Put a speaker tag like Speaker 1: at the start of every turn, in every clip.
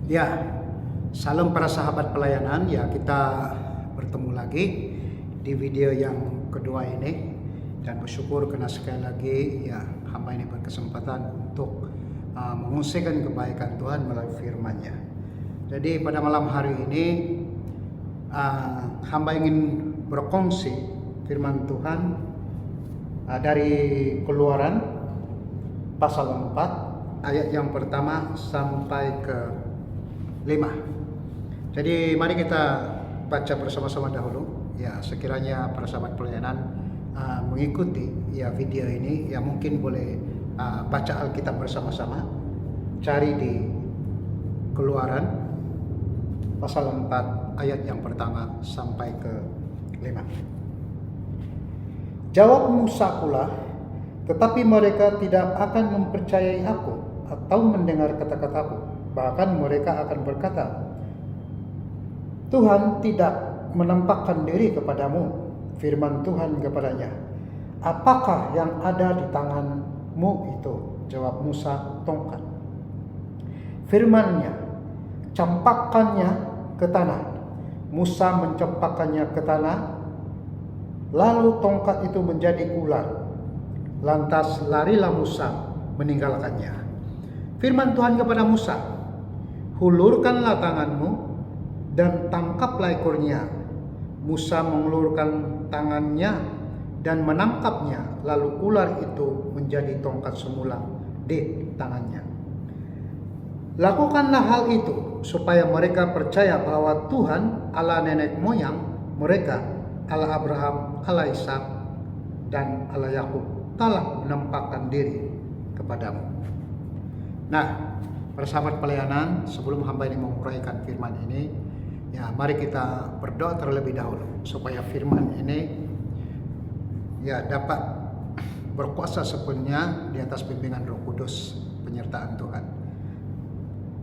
Speaker 1: Ya, salam para sahabat pelayanan. Ya, kita bertemu lagi di video yang kedua ini dan bersyukur karena sekali lagi ya hamba ini berkesempatan untuk mengungsikan kebaikan Tuhan melalui firman-Nya. Jadi pada malam hari ini hamba ingin berkongsi firman Tuhan dari Keluaran pasal 4 ayat yang pertama sampai ke 5. Jadi mari kita baca bersama-sama dahulu. Ya, sekiranya para sahabat pelayanan mengikuti ya video ini, ya mungkin boleh baca Alkitab bersama-sama. Cari di Keluaran pasal 4 ayat yang pertama sampai ke 5. Jawab Musa pula, tetapi mereka tidak akan mempercayai aku atau mendengar kata-kataku. Bahkan mereka akan berkata, Tuhan tidak menampakkan diri kepadamu. Firman Tuhan kepadanya, apakah yang ada di tanganmu itu? Jawab Musa, tongkat. Firman-Nya, campakkannya ke tanah. Musa mencampakkannya ke tanah, lalu tongkat itu menjadi ular. Lantas larilah Musa meninggalkannya. Firman Tuhan kepada Musa, hulurkanlah tanganmu dan tangkaplah ekornya. Musa mengulurkan tangannya dan menangkapnya, lalu ular itu menjadi tongkat semula di tangannya. Lakukanlah hal itu supaya mereka percaya bahwa Tuhan Allah nenek moyang mereka, Allah Abraham, Allah Ishak, dan Allah Yakub telah menampakkan diri kepadamu. Nah, para sahabat pelayanan, sebelum hamba ini menguraikan firman ini, ya mari kita berdoa terlebih dahulu supaya firman ini ya dapat berkuasa sepenuhnya di atas bimbingan Roh Kudus, penyertaan Tuhan.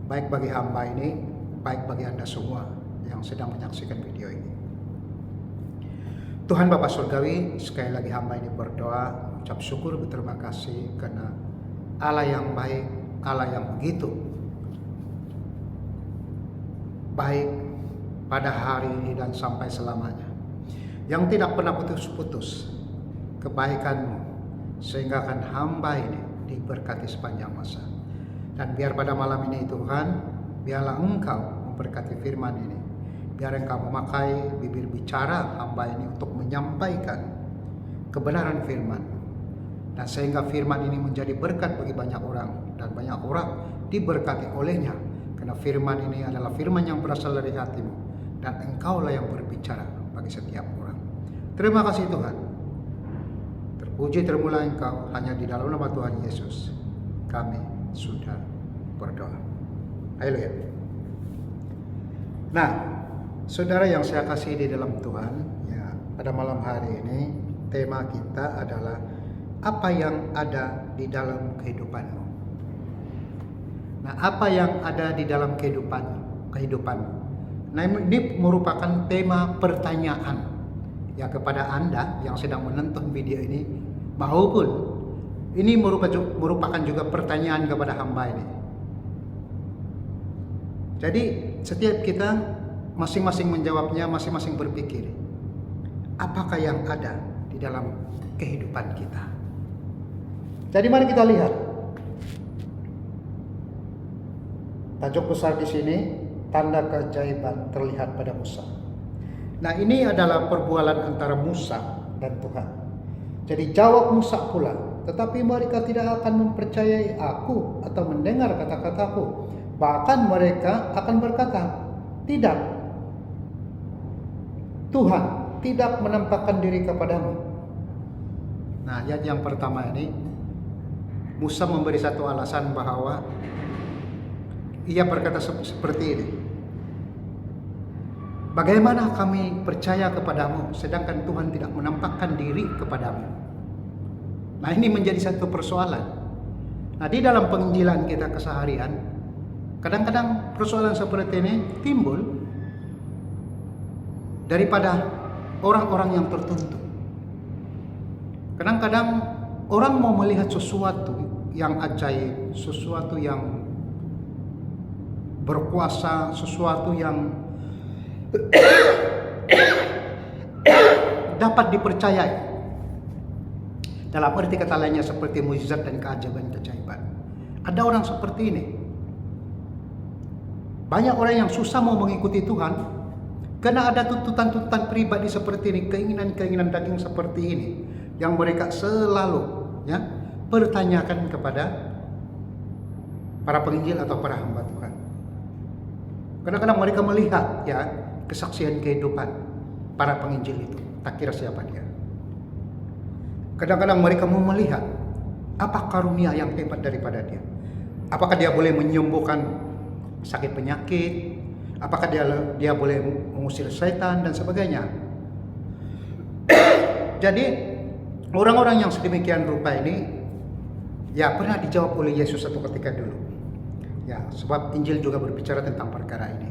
Speaker 1: Baik bagi hamba ini, baik bagi Anda semua yang sedang menyaksikan video ini. Tuhan Bapa Surgawi, sekali lagi hamba ini berdoa, ucap syukur, berterima kasih karena Allah yang baik, Allah yang begitu baik pada hari ini dan sampai selamanya, yang tidak pernah putus-putus kebaikan-Mu, sehingga akan hamba ini diberkati sepanjang masa. Dan biar pada malam ini Tuhan, biarlah Engkau memberkati firman ini, biar Engkau memakai bibir bicara hamba ini untuk menyampaikan kebenaran firman, dan sehingga firman ini menjadi berkat bagi banyak orang, dan banyak orang diberkati olehnya, karena firman ini adalah firman yang berasal dari hati-Mu, dan Engkaulah yang berbicara bagi setiap orang. Terima kasih Tuhan. Terpuji termulia Engkau, hanya di dalam nama Tuhan Yesus kami sudah berdoa. Haleluya. Nah, saudara yang saya kasih di dalam Tuhan, ya pada malam hari ini tema kita adalah apa yang ada di dalam kehidupanmu. Nah, apa yang ada di dalam kehidupanmu. Nah, ini merupakan tema pertanyaan ya kepada Anda yang sedang menonton video ini, maupun ini merupakan juga pertanyaan kepada hamba ini. Jadi setiap kita masing-masing menjawabnya, masing-masing berpikir, apakah yang ada di dalam kehidupan kita. Jadi mari kita lihat. Tajuk besar di sini, tanda keajaiban terlihat pada Musa. Nah, ini adalah perbualan antara Musa dan Tuhan. Jadi jawab Musa pula, tetapi mereka tidak akan mempercayai aku atau mendengar kata-kataku. Bahkan mereka akan berkata, tidak, Tuhan tidak menampakkan diri kepadamu. Nah, ayat yang pertama ini, Musa memberi satu alasan bahwa ia berkata seperti ini. Bagaimana kami percaya kepadamu sedangkan Tuhan tidak menampakkan diri kepadamu? Nah, ini menjadi satu persoalan. Nah, di dalam penginjilan kita keseharian, kadang-kadang persoalan seperti ini timbul daripada orang-orang yang tertentu. Kadang-kadang orang mau melihat sesuatu yang ajaib, sesuatu yang berkuasa, sesuatu yang dapat dipercayai. Dalam arti kata lainnya seperti mukjizat dan keajaiban. Ada orang seperti ini. Banyak orang yang susah mau mengikuti Tuhan karena ada tuntutan-tuntutan pribadi seperti ini, keinginan-keinginan daging seperti ini yang mereka selalu pertanyakan kepada para penginjil atau para hamba Tuhan. Kadang-kadang mereka melihat kesaksian kehidupan para penginjil itu, tak kira siapa dia. Kadang-kadang mereka mau melihat apa karunia yang hebat daripada dia. Apakah dia boleh menyembuhkan sakit penyakit? Apakah dia boleh mengusir setan dan sebagainya? Jadi orang-orang yang sedemikian rupa ini pernah dijawab oleh Yesus satu ketika dulu. Sebab Injil juga berbicara tentang perkara ini.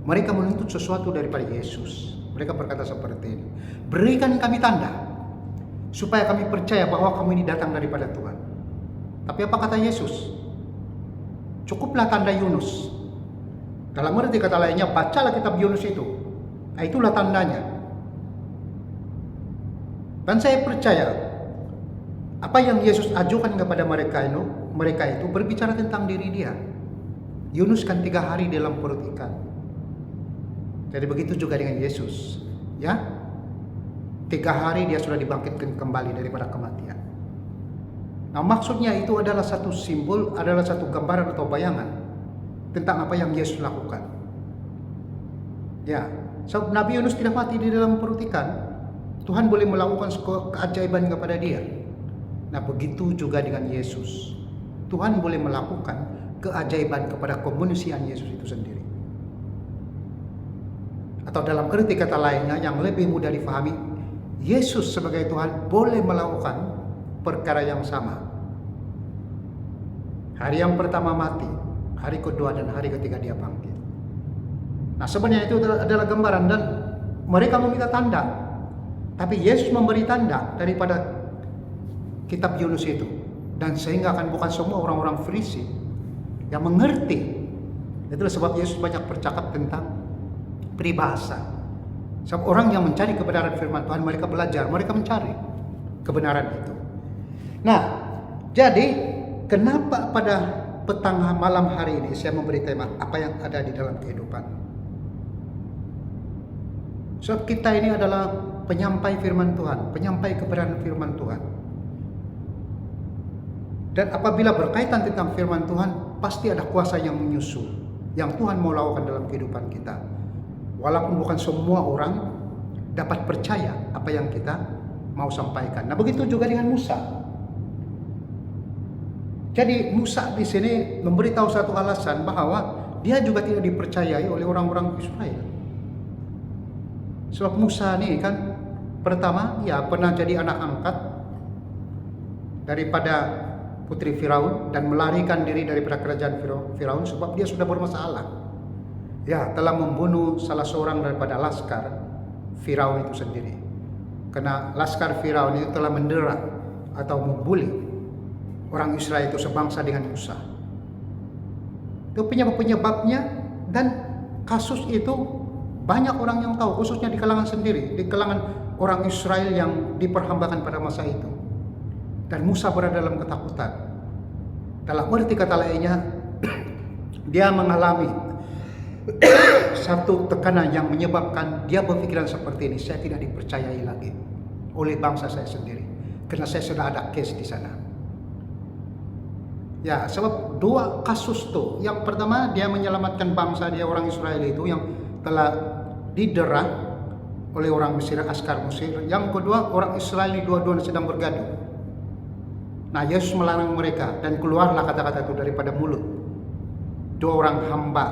Speaker 1: Mereka menuntut sesuatu daripada Yesus. Mereka berkata seperti ini, berikan kami tanda supaya kami percaya bahwa kamu ini datang daripada Tuhan. Tapi apa kata Yesus? Cukuplah tanda Yunus. Dalam arti kata lainnya, bacalah kitab Yunus itu. Itulah tandanya. Dan saya percaya apa yang Yesus ajukan kepada mereka itu berbicara tentang diri dia. Yunus kan 3 hari dalam perut ikan. Jadi begitu juga dengan Yesus. 3 hari dia sudah dibangkitkan kembali daripada kematian. Nah, maksudnya itu adalah satu simbol, adalah satu gambaran atau bayangan tentang apa yang Yesus lakukan. Sebab Nabi Yunus tidak mati di dalam perut ikan. Tuhan boleh melakukan keajaiban kepada dia. Nah, begitu juga dengan Yesus. Tuhan boleh melakukan keajaiban kepada kemanusiaan Yesus itu sendiri. Atau dalam arti kata lainnya yang lebih mudah difahami, Yesus sebagai Tuhan boleh melakukan perkara yang sama. Hari yang pertama mati, hari kedua dan hari ketiga dia bangkit. Nah, sebenarnya itu adalah gambaran dan mereka meminta tanda. Tapi Yesus memberi tanda daripada kitab Yunus itu. Dan sehingga kan bukan semua orang-orang Farisi yang mengerti. Itulah sebab Yesus banyak bercakap tentang peribahasa. Sebab orang yang mencari kebenaran firman Tuhan, mereka belajar, mereka mencari kebenaran itu. Nah, jadi kenapa pada petang malam hari ini saya memberi tema apa yang ada di dalam kehidupan? Sebab kita ini adalah penyampai firman Tuhan, penyampai kebenaran firman Tuhan. Dan apabila berkaitan tentang firman Tuhan, pasti ada kuasa yang menyusul, yang Tuhan mau lakukan dalam kehidupan kita. Walaupun bukan semua orang dapat percaya apa yang kita mau sampaikan. Nah, begitu juga dengan Musa. Jadi Musa di sini memberitahu satu alasan bahwa dia juga tidak dipercayai oleh orang-orang Israel. Sebab Musa ini kan pertama pernah jadi anak angkat daripada putri Firaun dan melarikan diri daripada kerajaan Firaun sebab dia sudah bermasalah. Telah membunuh salah seorang daripada laskar Firaun itu sendiri. Karena laskar Firaun itu telah mendera atau membuli orang Israel itu sebangsa dengan Musa. Itu penyebabnya dan kasus itu banyak orang yang tahu, khususnya di kalangan sendiri, di kalangan orang Israel yang diperhambakan pada masa itu. Dan Musa berada dalam ketakutan. Dalam arti kata lainnya, dia mengalami satu tekanan yang menyebabkan dia berpikiran seperti ini, saya tidak dipercayai lagi oleh bangsa saya sendiri, karena saya sudah ada case di sana. Sebab 2 kasus tuh. Yang pertama dia menyelamatkan bangsa dia orang Israel itu yang telah didera oleh orang Mesir, askar Mesir. Yang kedua orang Israel dua-duanya sedang bergaduh. Nah, Yesus melarang mereka dan keluarlah kata-kata itu daripada mulut 2 orang hamba,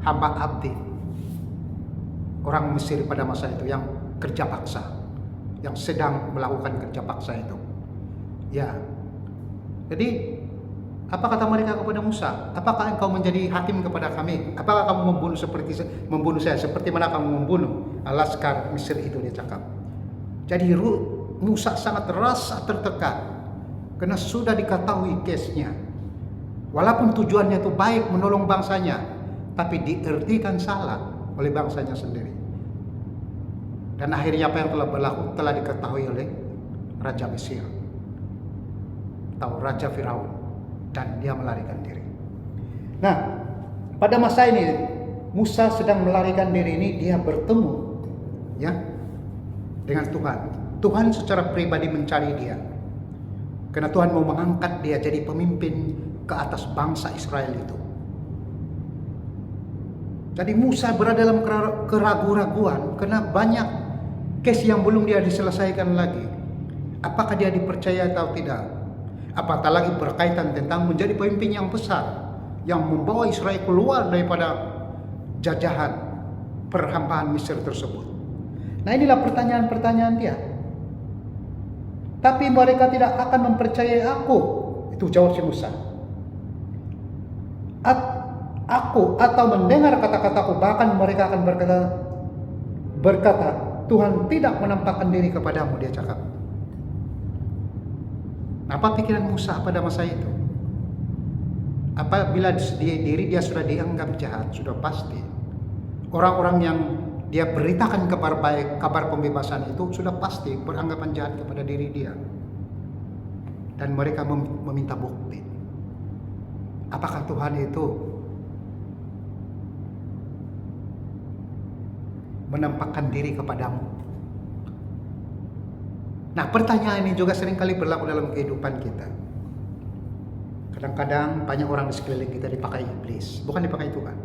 Speaker 1: hamba abdi orang Mesir pada masa itu yang kerja paksa, yang sedang melakukan kerja paksa itu. Jadi apa kata mereka kepada Musa? Apakah engkau menjadi hakim kepada kami? Apakah kamu membunuh saya seperti mana kamu membunuh laskar Mesir itu, dia cakap. Jadi Musa sangat rasa tertekan karena sudah diketahui case-nya. Walaupun tujuannya itu baik menolong bangsanya, tapi diartikan salah oleh bangsanya sendiri. Dan akhirnya apa yang telah berlaku telah diketahui oleh Raja Mesir atau Raja Firaun, dan dia melarikan diri. Nah, pada masa ini Musa sedang melarikan diri ini, dia bertemu ya dengan Tuhan. Tuhan secara pribadi mencari dia. Karena Tuhan mau mengangkat dia jadi pemimpin ke atas bangsa Israel itu. Jadi Musa berada dalam keraguan-raguan karena banyak case yang belum dia diselesaikan lagi. Apakah dia dipercaya atau tidak? Apatah lagi berkaitan tentang menjadi pemimpin yang besar yang membawa Israel keluar daripada jajahan perhambaan Mesir tersebut. Nah, inilah pertanyaan-pertanyaan dia. Tapi mereka tidak akan mempercayai aku. Itu jawab si Musa. Aku atau mendengar kata-kataku, bahkan mereka akan berkata, Tuhan tidak menampakkan diri kepadamu, dia cakap. Apa pikiran Musa pada masa itu? Apabila diri dia sudah dianggap jahat, sudah pasti. Orang-orang yang dia beritakan kabar baik, kabar pembebasan itu sudah pasti beranggapan jahat kepada diri dia. Dan mereka meminta bukti. Apakah Tuhan itu menampakkan diri kepadamu? Nah, pertanyaan ini juga seringkali berlaku dalam kehidupan kita. Kadang-kadang banyak orang di sekeliling kita dipakai iblis, bukan dipakai Tuhan,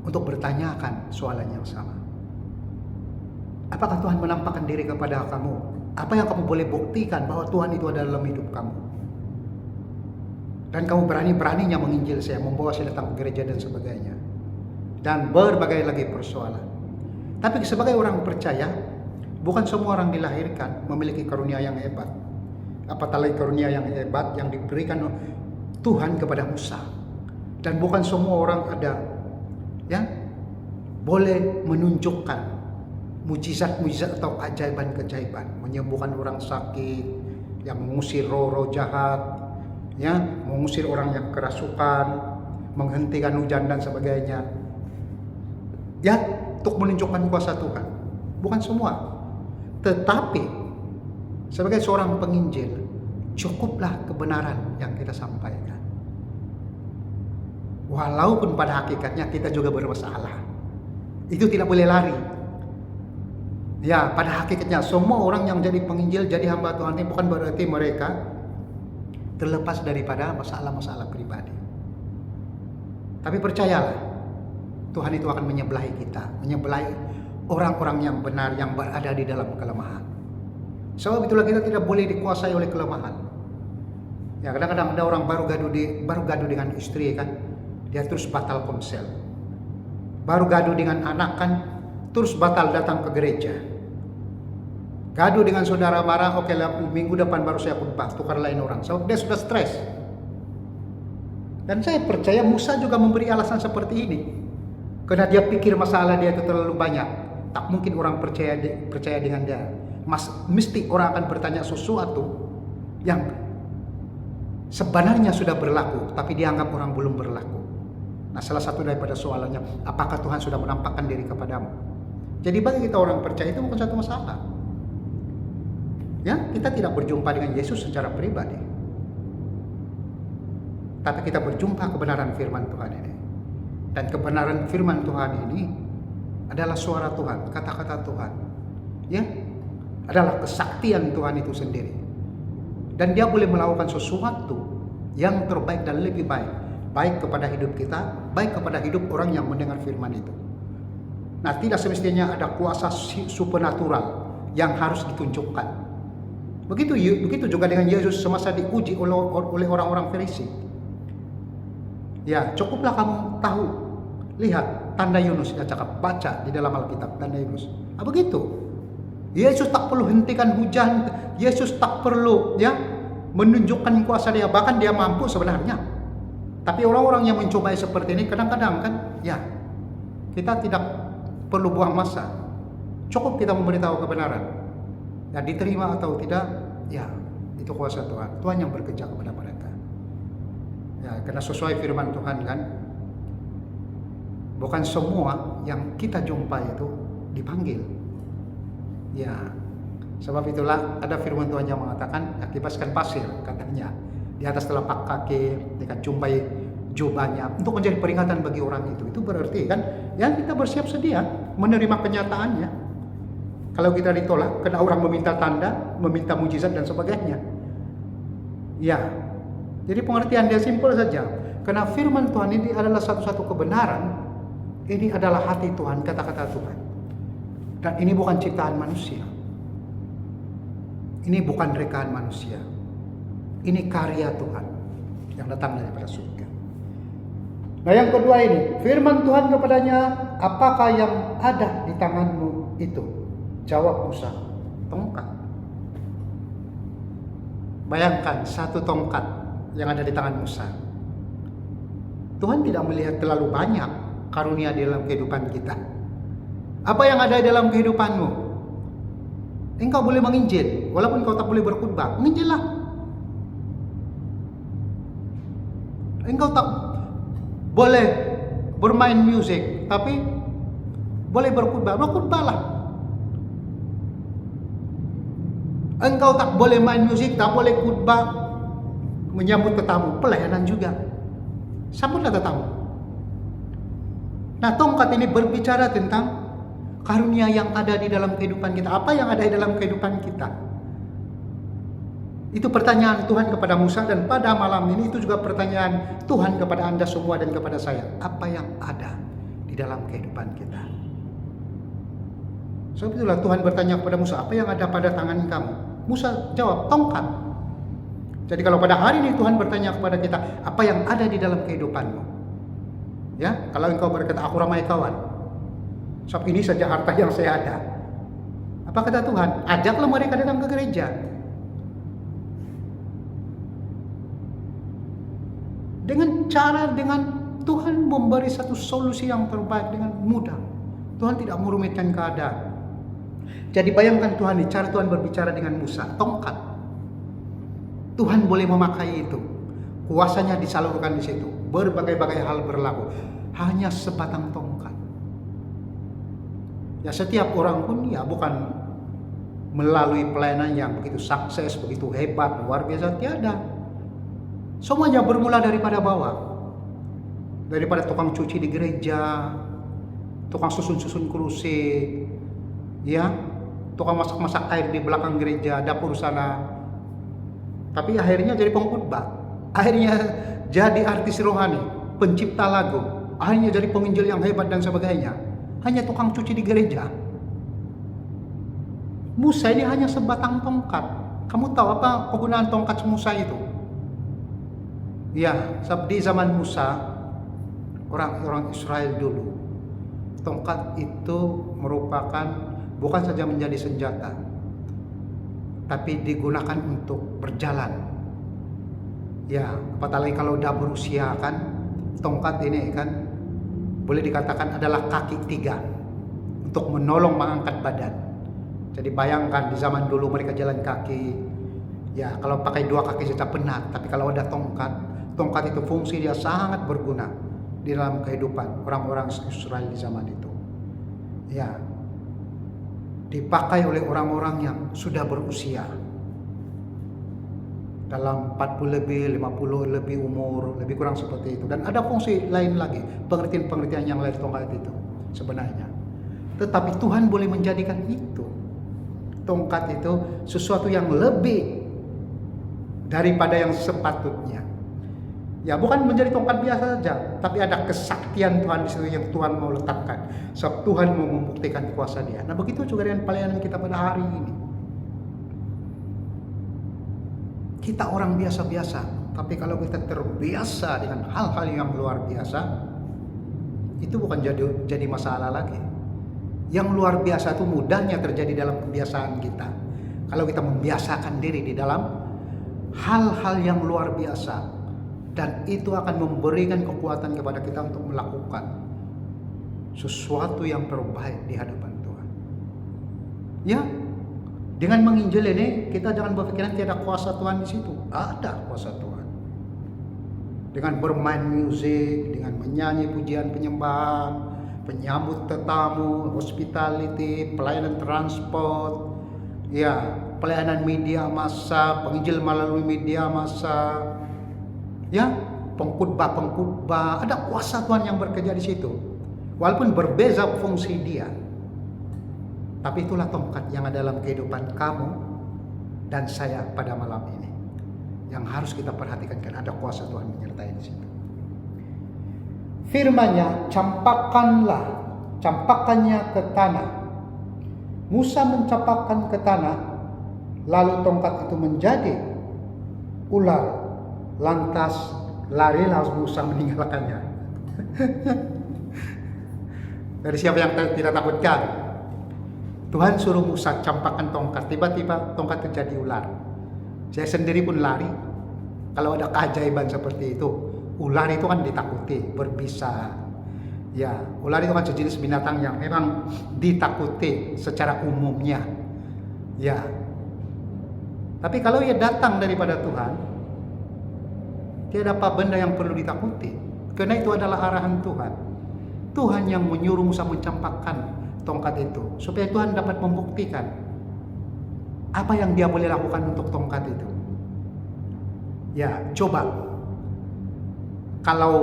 Speaker 1: untuk bertanyakan soalan yang sama. Apakah Tuhan menampakkan diri kepada kamu? Apa yang kamu boleh buktikan bahwa Tuhan itu ada dalam hidup kamu? Dan kamu berani-beraninya menginjil saya, membawa saya datang ke gereja dan sebagainya. Dan berbagai lagi persoalan. Tapi sebagai orang percaya, bukan semua orang dilahirkan memiliki karunia yang hebat. Apatah lagi karunia yang hebat yang diberikan Tuhan kepada Musa. Dan bukan semua orang ada yang boleh menunjukkan mujizat-mujizat atau keajaiban-keajaiban, menyembuhkan orang sakit, yang mengusir roh-roh jahat, ya, mengusir orang yang kerasukan, menghentikan hujan dan sebagainya. Ya, untuk menunjukkan kuasa Tuhan. Bukan semua. Tetapi sebagai seorang penginjil, cukuplah kebenaran yang kita sampaikan. Walaupun pada hakikatnya kita juga bermasalah. Itu tidak boleh lari. Ya, pada hakikatnya semua orang yang jadi penginjil, jadi hamba Tuhan ini bukan berarti mereka terlepas daripada masalah-masalah pribadi. Tapi percayalah, Tuhan itu akan menyebelahi kita, menyebelahi orang-orang yang benar yang berada di dalam kelemahan. Sebab itulah kita tidak boleh dikuasai oleh kelemahan. Ya, kadang-kadang ada orang baru gaduh dengan istri kan, dia terus batal konsel. Baru gaduh dengan anak kan, terus batal datang ke gereja. Gaduh dengan saudara marah, oke lah, minggu depan baru saya khotbah, tukar lain orang. Sebab dia sudah stres. Dan saya percaya Musa juga memberi alasan seperti ini. Karena dia pikir masalah dia itu terlalu banyak. Tak mungkin orang percaya dengan dia. Mesti orang akan bertanya sesuatu yang sebenarnya sudah berlaku, tapi dianggap orang belum berlaku. Nah, salah satu daripada soalannya, apakah Tuhan sudah menampakkan diri kepadamu? Jadi bagi kita orang percaya itu bukan satu masalah. Ya, kita tidak berjumpa dengan Yesus secara pribadi, tapi kita berjumpa kebenaran firman Tuhan ini. Dan kebenaran firman Tuhan ini adalah suara Tuhan, kata-kata Tuhan. Ya, adalah kesaktian Tuhan itu sendiri. Dan dia boleh melakukan sesuatu yang terbaik dan lebih baik. Baik kepada hidup kita, baik kepada hidup orang yang mendengar firman itu. Nah, tidak semestinya ada kuasa supernatural yang harus ditunjukkan. Begitu juga dengan Yesus semasa diuji oleh orang-orang Farisi. Ya, cukuplah kamu tahu. Lihat tanda Yunus, dia cakap, baca di dalam Alkitab tanda Yunus. Begitu. Yesus tak perlu hentikan hujan, Yesus tak perlu ya menunjukkan kuasa dia, bahkan dia mampu sebenarnya. Tapi orang-orang yang mencobai seperti ini kadang-kadang kan, ya kita tidak perlu buang masa. Cukup kita memberitahu kebenaran. Ya, diterima atau tidak, ya itu kuasa Tuhan. Tuhan yang bekerja kepada mereka. Ya, karena sesuai firman Tuhan kan, bukan semua yang kita jumpa itu dipanggil. Ya, sebab itulah ada firman Tuhan yang mengatakan, akibaskan pasir katanya di atas telapak kaki, jika jumpai jubahnya untuk menjadi peringatan bagi orang itu. Itu berarti kan, ya kita bersiap sedia menerima kenyataannya. Kalau kita ditolak, karena orang meminta tanda, meminta mujizat dan sebagainya. Ya, jadi pengertian dia simpel saja. Karena firman Tuhan ini adalah satu-satu kebenaran. Ini adalah hati Tuhan, kata-kata Tuhan. Dan ini bukan ciptaan manusia. Ini bukan rekaan manusia. Ini karya Tuhan yang datang daripada surga. Nah, yang kedua ini, firman Tuhan kepadanya, apakah yang ada di tanganmu itu? Jawab Musa, tongkat. Bayangkan satu tongkat yang ada di tangan Musa. Tuhan tidak melihat terlalu banyak karunia di dalam kehidupan kita. Apa yang ada di dalam kehidupanmu? Engkau boleh menginjil, walaupun kau tak boleh berkhotbah, menginjillah. Engkau tak boleh bermain musik, tapi boleh berkhotbah, berkhotbahlah. Engkau tak boleh main musik, tak boleh khotbah, menyambut tetamu, pelayanan juga. Sambutlah tetamu. Nah, tongkat ini berbicara tentang karunia yang ada di dalam kehidupan kita. Apa yang ada di dalam kehidupan kita? Itu pertanyaan Tuhan kepada Musa, dan pada malam ini itu juga pertanyaan Tuhan kepada Anda semua dan kepada saya. Apa yang ada di dalam kehidupan kita? Sebab itulah Tuhan bertanya kepada Musa, apa yang ada pada tangan kamu? Musa jawab, tongkat. Jadi kalau pada hari ini Tuhan bertanya kepada kita, apa yang ada di dalam kehidupanmu? Ya, kalau engkau berkata, aku ramai kawan, sebab ini saja harta yang saya ada. Apa kata Tuhan? Ajaklah mereka datang ke gereja. Dengan Tuhan memberi satu solusi yang terbaik dengan mudah. Tuhan tidak merumitkan keadaan. Jadi bayangkan Tuhan ini, cara Tuhan berbicara dengan Musa, tongkat. Tuhan boleh memakai itu. Kuasanya disalurkan di situ. Berbagai-bagai hal berlaku. Hanya sebatang tongkat. Ya, setiap orang pun ya bukan melalui pelayanan yang begitu sukses, begitu hebat, luar biasa, tiada. Semuanya bermula daripada bawah. Daripada tukang cuci di gereja, tukang susun-susun kursi, ya, tukang masak-masak air di belakang gereja, dapur sana. Tapi akhirnya jadi pengkhotbah, akhirnya jadi artis rohani, pencipta lagu, akhirnya jadi penginjil yang hebat dan sebagainya. Hanya tukang cuci di gereja. Musa ini hanya sebatang tongkat. Kamu tahu apa penggunaan tongkat Musa itu? Ya, di zaman Musa, orang-orang Israel dulu, tongkat itu merupakan bukan saja menjadi senjata, tapi digunakan untuk berjalan. Ya, apalagi kalau udah berusia kan, tongkat ini kan boleh dikatakan adalah kaki tiga untuk menolong mengangkat badan. Jadi bayangkan di zaman dulu mereka jalan kaki. Ya, kalau pakai dua kaki saja penat, tapi kalau ada tongkat itu fungsi dia sangat berguna di dalam kehidupan orang-orang Israel di zaman itu. Ya, dipakai oleh orang-orang yang sudah berusia. Dalam 40 lebih, 50 lebih umur, lebih kurang seperti itu. Dan ada fungsi lain lagi, pengertian-pengertian yang lain tongkat itu sebenarnya. Tetapi Tuhan boleh menjadikan itu, tongkat itu, sesuatu yang lebih daripada yang sepatutnya. Ya, bukan menjadi tongkat biasa saja, tapi ada kesaktian Tuhan di situ yang Tuhan mau letakkan. Sebab Tuhan mau membuktikan kuasa Dia. Nah, begitu juga dengan pelayanan kita pada hari ini. Kita orang biasa-biasa, tapi kalau kita terbiasa dengan hal-hal yang luar biasa, itu bukan jadi masalah lagi. Yang luar biasa itu mudahnya terjadi dalam kebiasaan kita. Kalau kita membiasakan diri di dalam hal-hal yang luar biasa, dan itu akan memberikan kekuatan kepada kita untuk melakukan sesuatu yang terbaik di hadapan Tuhan. Ya, dengan menginjil ini kita jangan berpikiran tidak ada kuasa Tuhan di situ. Ada kuasa Tuhan. dengan bermain musik, dengan menyanyi pujian penyembahan, penyambut tetamu, hospitality, pelayanan transport, ya, pelayanan media massa, penginjil melalui media massa, ya, pengkhotbah, ada kuasa Tuhan yang bekerja di situ. Walaupun berbeza fungsi dia, tapi itulah tongkat yang ada dalam kehidupan kamu dan saya pada malam ini, yang harus kita perhatikan karena ada kuasa Tuhan menyertai di situ. Firman-Nya, campakkannya ke tanah. Musa mencampakkan ke tanah, lalu tongkat itu menjadi ular. Lantas larilah Musa meninggalkannya. Dari siapa yang tidak takutkan? Tuhan suruh Musa campakkan tongkat, tiba-tiba tongkat itu jadi ular. Saya sendiri pun lari. Kalau ada keajaiban seperti itu, ular itu kan ditakuti, berbisa. Ya, ular itu kan sejenis binatang yang memang ditakuti secara umumnya. Ya. Tapi kalau ia datang daripada Tuhan, tiada apa benda yang perlu ditakuti. Karena itu adalah arahan Tuhan. Tuhan yang menyuruh Musa mencampakkan tongkat itu, supaya Tuhan dapat membuktikan apa yang dia boleh lakukan untuk tongkat itu. Ya, coba kalau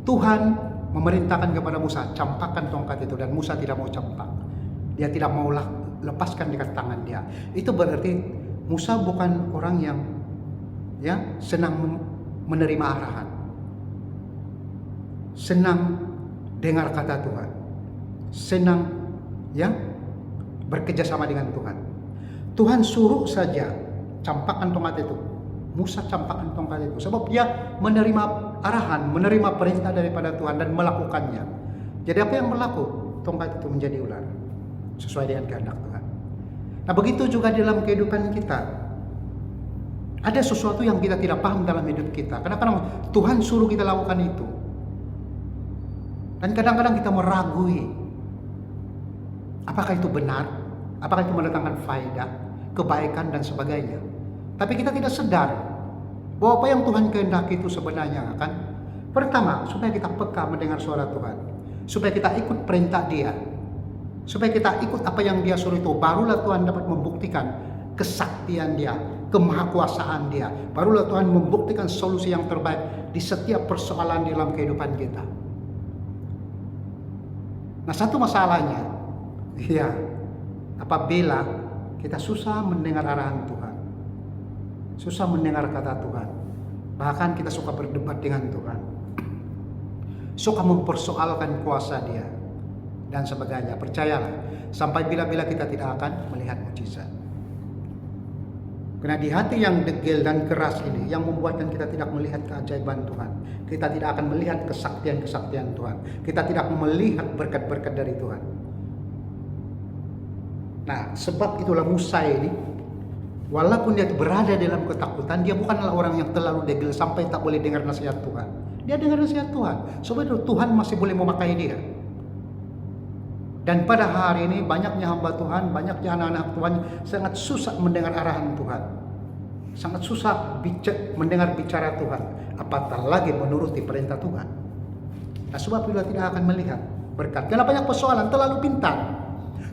Speaker 1: Tuhan memerintahkan kepada Musa, campakkan tongkat itu, dan Musa tidak mau campak, dia tidak mau lepaskan dekat tangan dia, itu berarti Musa bukan orang yang senang menerima arahan, senang dengar kata Tuhan, senang bekerja sama dengan Tuhan. Tuhan suruh saja campakkan tongkat itu, Musa campakkan tongkat itu, sebab dia menerima arahan, menerima perintah daripada Tuhan dan melakukannya. Jadi apa yang berlaku? Tongkat itu menjadi ular, sesuai dengan kehendak Tuhan. Nah, begitu juga dalam kehidupan kita. Ada sesuatu yang kita tidak paham dalam hidup kita. Kadang-kadang Tuhan suruh kita lakukan itu, dan kadang-kadang kita meragui apakah itu benar, apakah itu mendatangkan faedah, kebaikan dan sebagainya. Tapi kita tidak sadar bahwa apa yang Tuhan kehendaki itu sebenarnya kan, pertama, supaya kita peka mendengar suara Tuhan, supaya kita ikut perintah Dia, supaya kita ikut apa yang Dia suruh itu. Barulah Tuhan dapat membuktikan kesaktian Dia, kemahakuasaan Dia. Barulah Tuhan membuktikan solusi yang terbaik di setiap persoalan dalam kehidupan kita. Nah, satu masalahnya, apabila kita susah mendengar arahan Tuhan, susah mendengar kata Tuhan, bahkan kita suka berdebat dengan Tuhan, suka mempersoalkan kuasa Dia dan sebagainya. Percayalah, sampai bila-bila kita tidak akan melihat mukjizat. Karena di hati yang degil dan keras ini yang membuatkan kita tidak melihat keajaiban Tuhan. Kita tidak akan melihat kesaktian-kesaktian Tuhan. Kita tidak melihat berkat-berkat dari Tuhan. Nah, sebab itulah Musa ini, walaupun dia berada dalam ketakutan, dia bukanlah orang yang terlalu degil sampai tak boleh dengar nasihat Tuhan. Dia dengar nasihat Tuhan. Sebab itu Tuhan masih boleh memakai dia. Dan pada hari ini banyaknya hamba Tuhan, banyaknya anak-anak Tuhan sangat susah mendengar arahan Tuhan, sangat susah mendengar bicara Tuhan, apatah lagi menuruti perintah Tuhan. Nah, sebab itu tidak akan melihat berkat. Karena banyak persoalan, terlalu pintar.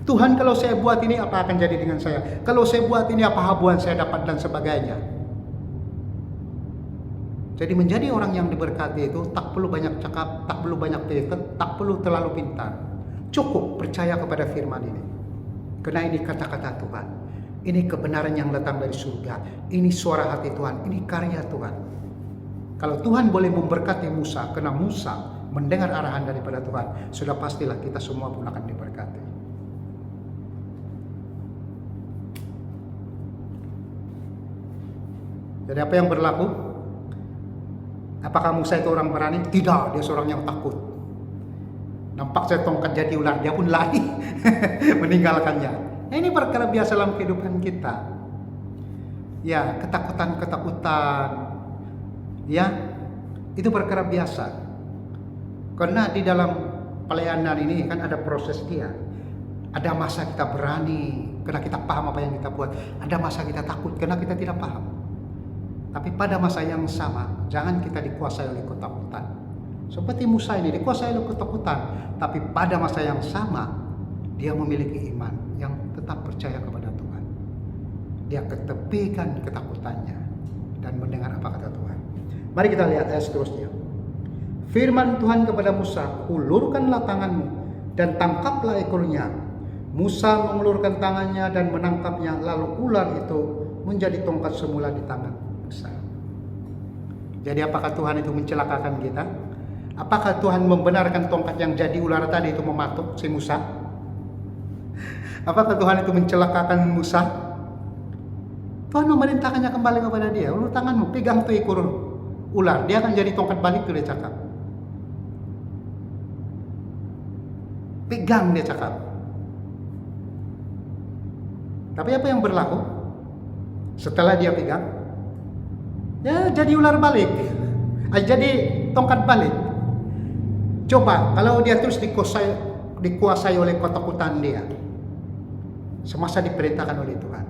Speaker 1: Tuhan, kalau saya buat ini apa akan jadi dengan saya? Kalau saya buat ini apa habuan saya dapat dan sebagainya. Jadi menjadi orang yang diberkati itu tak perlu banyak cakap, tak perlu banyak pintar, tak perlu terlalu pintar. Cukup percaya kepada firman ini. Karena ini kata-kata Tuhan. Ini kebenaran yang datang dari surga. Ini suara hati Tuhan. Ini karya Tuhan. Kalau Tuhan boleh memberkati Musa, karena Musa mendengar arahan daripada Tuhan, sudah pastilah kita semua pun akan diberkati. Jadi apa yang berlaku? Apakah Musa itu orang berani? Tidak, dia seorang yang takut. Nampak saya tongkat jadi ular, dia pun lari meninggalkannya. Nah, ini perkara biasa dalam kehidupan kita. Ya, ketakutan-ketakutan. Ya, itu perkara biasa. Karena di dalam pelayanan ini kan ada proses dia. Ada masa kita berani karena kita paham apa yang kita buat. Ada masa kita takut karena kita tidak paham. Tapi pada masa yang sama, jangan kita dikuasai oleh ketakutan. Seperti Musa ini dikuasai oleh ketakutan, tapi pada masa yang sama dia memiliki iman yang tetap percaya kepada Tuhan. Dia ketepikan ketakutannya dan mendengar apa kata Tuhan. Mari kita lihat ayat seterusnya. Firman Tuhan kepada Musa, ulurkanlah tanganmu dan tangkaplah ekornya. Musa mengulurkan tangannya dan menangkapnya, lalu ular itu menjadi tongkat semula di tangan Musa. Jadi apakah Tuhan itu mencelakakan kita? Apakah Tuhan membenarkan tongkat yang jadi ular tadi itu mematuk si Musa? Apakah Tuhan itu mencelakakan Musa? Tuhan memerintahkannya kembali kepada dia. Ulur tanganmu, pegang tuh ekor ular. Dia akan jadi tongkat balik tuh, dia cakap. Pegang, dia cakap. Tapi apa yang berlaku? Setelah dia pegang, ya jadi ular balik. Jadi tongkat balik. Coba kalau dia terus dikuasai oleh ketakutan dia, semasa diperintahkan oleh Tuhan.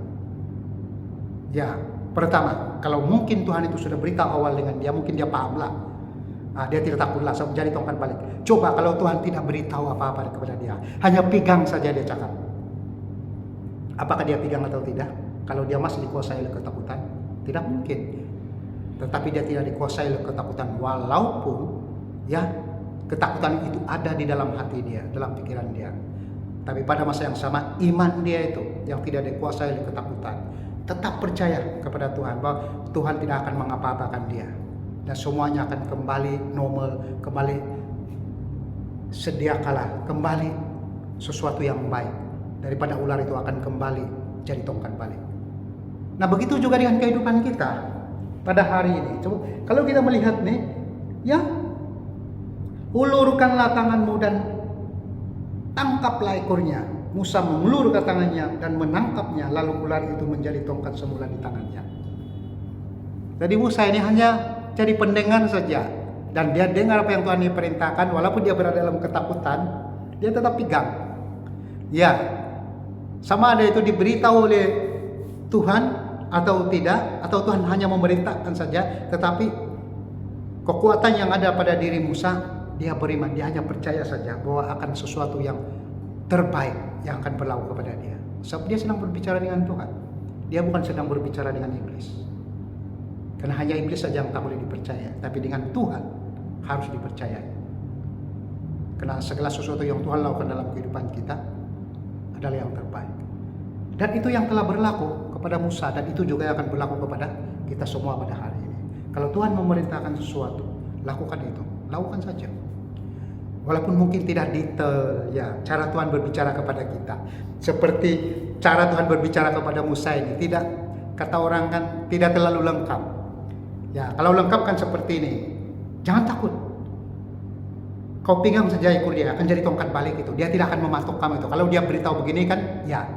Speaker 1: Ya, pertama, kalau mungkin Tuhan itu sudah beritahu awal dengan dia, mungkin dia pahamlah. Dia tidak takutlah jadi tongkat balik. Coba kalau Tuhan tidak beritahu apa-apa kepada dia, hanya pegang saja, dia cakap. Apakah dia pegang atau tidak? Kalau dia masih dikuasai oleh ketakutan, tidak mungkin. Tetapi dia tidak dikuasai oleh ketakutan, walaupun ya ketakutan itu ada di dalam hati dia, dalam pikiran dia. Tapi pada masa yang sama, iman dia itu yang tidak dikuasai oleh ketakutan, tetap percaya kepada Tuhan bahwa Tuhan tidak akan mengapa-apakan dia. Dan semuanya akan kembali normal, kembali sedia kala, kembali sesuatu yang baik. Daripada ular itu akan kembali jadi tongkat balik. Nah begitu juga dengan kehidupan kita pada hari ini. Coba, kalau kita melihat nih, ya ulurkanlah tanganmu dan tangkaplah ekornya. Musa mengulurkan tangannya dan menangkapnya, lalu ular itu menjadi tongkat semula di tangannya. Jadi Musa ini hanya jadi pendengar saja, dan dia dengar apa yang Tuhan diperintahkan, walaupun dia berada dalam ketakutan, dia tetap pegang. Ya, sama ada itu diberitahu oleh Tuhan atau tidak, atau Tuhan hanya memerintahkan saja, tetapi kekuatan yang ada pada diri Musa, dia beriman, dia hanya percaya saja bahwa akan sesuatu yang terbaik yang akan berlaku kepada dia. Sebab dia sedang berbicara dengan Tuhan. Dia bukan sedang berbicara dengan iblis. Karena hanya iblis saja yang tak boleh dipercaya, tapi dengan Tuhan harus dipercaya. Karena segala sesuatu yang Tuhan lakukan dalam kehidupan kita adalah yang terbaik. Dan itu yang telah berlaku kepada Musa, dan itu juga yang akan berlaku kepada kita semua pada hari ini. Kalau Tuhan memerintahkan sesuatu, lakukan itu, lakukan saja. Walaupun mungkin tidak detail, ya cara Tuhan berbicara kepada kita, seperti cara Tuhan berbicara kepada Musa ini, tidak, kata orang kan, tidak terlalu lengkap. Ya, kalau lengkap kan seperti ini. Jangan takut. Kau pegang saja ekor dia, akan jadi tongkat balik itu. Dia tidak akan mematuk kamu itu. Kalau dia beritahu begini kan, ya.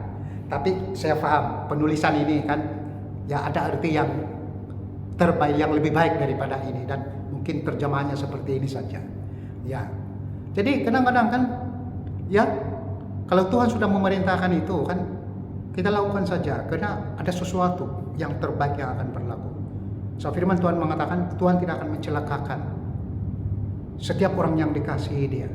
Speaker 1: Tapi saya paham penulisan ini kan, ya ada arti yang terbaik, yang lebih baik daripada ini, dan mungkin terjemahannya seperti ini saja. Ya. Jadi kadang-kadang kan, ya kalau Tuhan sudah memerintahkan itu kan, kita lakukan saja, karena ada sesuatu yang terbaik yang akan berlaku. So, firman Tuhan mengatakan Tuhan tidak akan mencelakakan setiap orang yang dikasihi dia.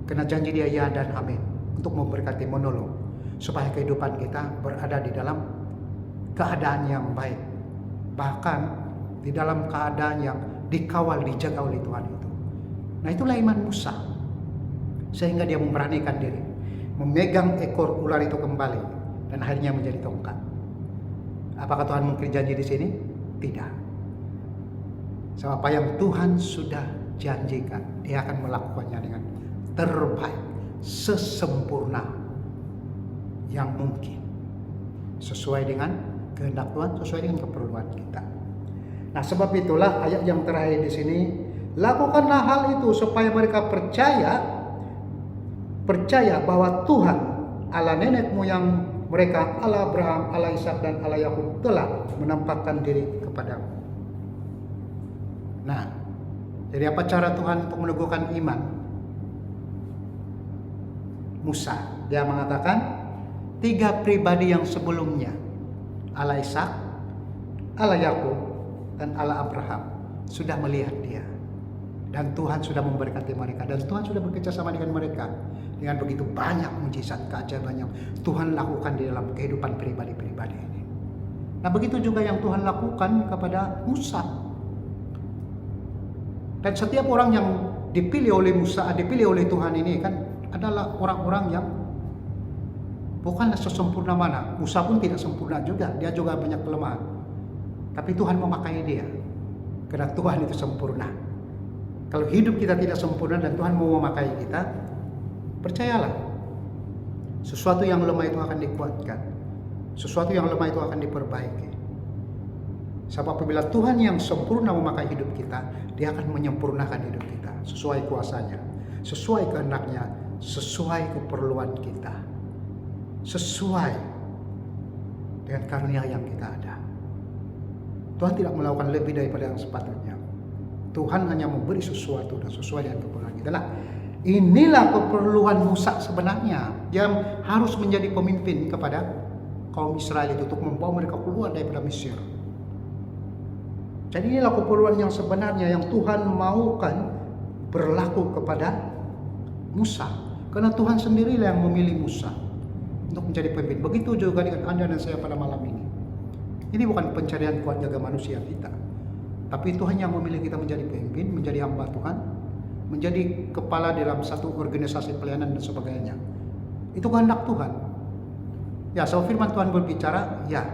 Speaker 1: Karena janji dia ya dan amin untuk memberkati, menolong, supaya kehidupan kita berada di dalam keadaan yang baik. Bahkan di dalam keadaan yang dikawal, dijaga oleh Tuhan itu. Nah itulah iman Musa. Sehingga dia memberanikan diri, memegang ekor ular itu kembali, dan akhirnya menjadi tongkat. Apakah Tuhan mungkin janji di sini? Tidak. Sebab apa yang Tuhan sudah janjikan, dia akan melakukannya dengan terbaik, sesempurna yang mungkin, sesuai dengan kehendak Tuhan, sesuai dengan keperluan kita. Nah, sebab itulah ayat yang terakhir di sini, lakukanlah hal itu supaya mereka percaya bahwa Tuhan Allah nenek moyang mereka, Allah Abraham, Allah Ishak dan Allah Yakub telah menampakkan diri kepadamu. Nah, jadi apa cara Tuhan untuk meneguhkan iman Musa? Dia mengatakan 3 pribadi yang sebelumnya, Allah Ishak, Allah Yakub, dan Allah Abraham sudah melihat dia. Dan Tuhan sudah memberkati mereka. Dan Tuhan sudah bekerjasama dengan mereka. Dengan begitu banyak mujizat keajaiban yang Tuhan lakukan di dalam kehidupan pribadi-pribadi ini. Nah begitu juga yang Tuhan lakukan kepada Musa. Dan setiap orang yang dipilih oleh Musa, dipilih oleh Tuhan ini kan adalah orang-orang yang bukanlah sesempurna mana. Musa pun tidak sempurna juga. Dia juga banyak kelemahan. Tapi Tuhan memakai dia. Karena Tuhan itu sempurna. Kalau hidup kita tidak sempurna dan Tuhan mau memakai kita, percayalah, sesuatu yang lemah itu akan dikuatkan. Sesuatu yang lemah itu akan diperbaiki. Sebab apabila Tuhan yang sempurna memakai hidup kita, Dia akan menyempurnakan hidup kita sesuai kuasanya, sesuai kehendaknya, sesuai keperluan kita, sesuai dengan karunia yang kita ada. Tuhan tidak melakukan lebih daripada yang sepatutnya. Tuhan hanya memberi sesuatu dan sesuai dengan keperluan kita. Nah, inilah keperluan Musa sebenarnya yang harus menjadi pemimpin kepada kaum Israel itu untuk membawa mereka keluar daripada Mesir. Jadi inilah keperluan yang sebenarnya yang Tuhan maukan berlaku kepada Musa. Karena Tuhan sendirilah yang memilih Musa untuk menjadi pemimpin. Begitu juga dengan Anda dan saya pada malam ini. Ini bukan pencarian kuat jaga manusia kita. Tapi Tuhan yang memilih kita menjadi pemimpin, menjadi hamba Tuhan, menjadi kepala dalam satu organisasi pelayanan dan sebagainya. Itu kehendak Tuhan. Ya, sebab firman Tuhan berbicara, ya,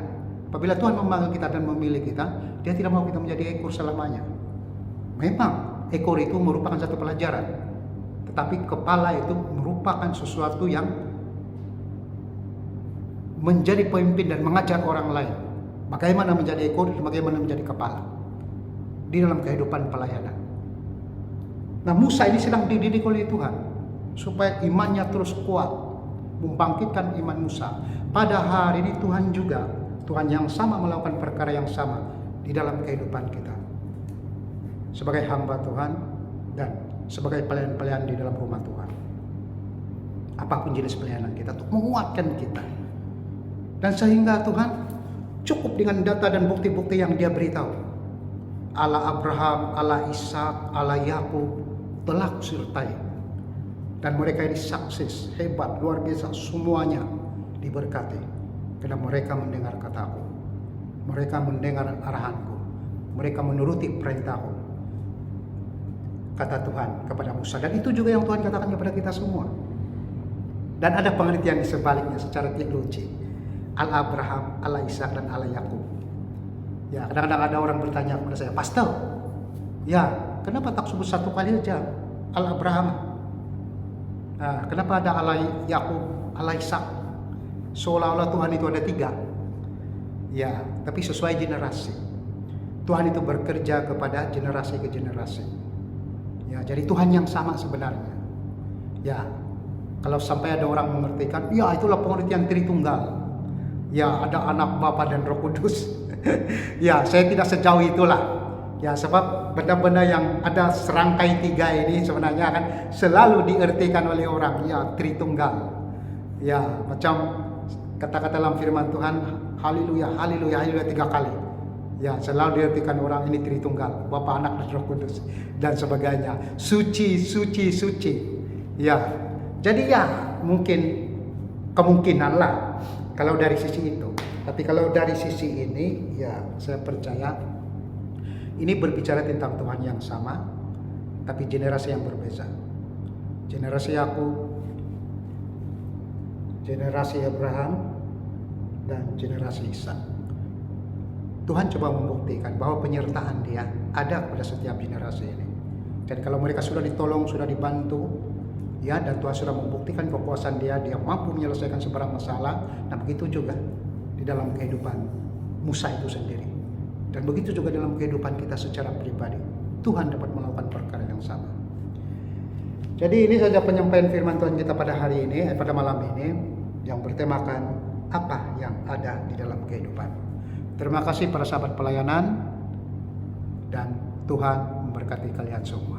Speaker 1: apabila Tuhan memanggil kita dan memilih kita, Dia tidak mau kita menjadi ekor selamanya. Memang ekor itu merupakan satu pelajaran, tetapi kepala itu merupakan sesuatu yang menjadi pemimpin dan mengajar orang lain. Bagaimana menjadi ekor dan bagaimana menjadi kepala di dalam kehidupan pelayanan. Nah, Musa ini sedang dididik oleh Tuhan supaya imannya terus kuat, membangkitkan iman Musa. Pada hari ini Tuhan juga, Tuhan yang sama melakukan perkara yang sama di dalam kehidupan kita. Sebagai hamba Tuhan dan sebagai pelayan-pelayan di dalam rumah Tuhan. Apapun jenis pelayanan kita untuk menguatkan kita. Dan sehingga Tuhan cukup dengan data dan bukti-bukti yang Dia beritahu. Allah Abraham, Allah Ishak, Allah Yakub telah kusertai. Dan mereka ini sukses, hebat, luar biasa, semuanya diberkati. Karena mereka mendengar kataku, mereka mendengar arahanku, mereka menuruti perintahku, kata Tuhan kepada Musa. Dan itu juga yang Tuhan katakan kepada kita semua. Dan ada pengertian di sebaliknya secara teologi. Allah Abraham, Allah Ishak, dan Allah Yakub. Ya, kadang-kadang ada orang bertanya kepada saya, Pastor, ya, kenapa tak sebut satu kali aja Allah Abraham? Nah, kenapa ada Allah Yakub, Allah Ishak? Seolah-olah Tuhan itu ada 3. Ya, tapi sesuai generasi. Tuhan itu bekerja kepada generasi ke generasi. Ya, jadi Tuhan yang sama sebenarnya. Ya, kalau sampai ada orang mengertikan, ya itulah pengertian Tritunggal. Ya, ada Anak, Bapa, dan Roh Kudus. Ya, saya tidak sejauh itulah. Ya, sebab benda-benda yang ada serangkai 3 ini sebenarnya kan selalu diartikan oleh orang, ya, Tritunggal. Ya, macam kata-kata dalam firman Tuhan, haleluya, haleluya, haleluya 3 kali. Ya, selalu diartikan orang ini Tritunggal, Bapa, Anak, dan Roh Kudus dan sebagainya. Suci, suci, suci. Ya. Jadi ya, mungkin kemungkinan lah kalau dari sisi itu. Tapi kalau dari sisi ini, ya saya percaya ini berbicara tentang Tuhan yang sama, tapi generasi yang berbeda. Generasi Yakub, generasi Abraham, dan generasi Ishak. Tuhan coba membuktikan bahwa penyertaan Dia ada pada setiap generasi ini. Dan kalau mereka sudah ditolong, sudah dibantu, ya, dan Tuhan sudah membuktikan kekuasaan Dia mampu menyelesaikan sebarang masalah. Nah, begitu juga di dalam kehidupan Musa itu sendiri. Dan begitu juga dalam kehidupan kita secara pribadi. Tuhan dapat melakukan perkara yang sama. Jadi ini saja penyampaian firman Tuhan kita pada hari ini, pada malam ini, yang bertemakan apa yang ada di dalam kehidupan. Terima kasih para sahabat pelayanan, dan Tuhan memberkati kalian semua.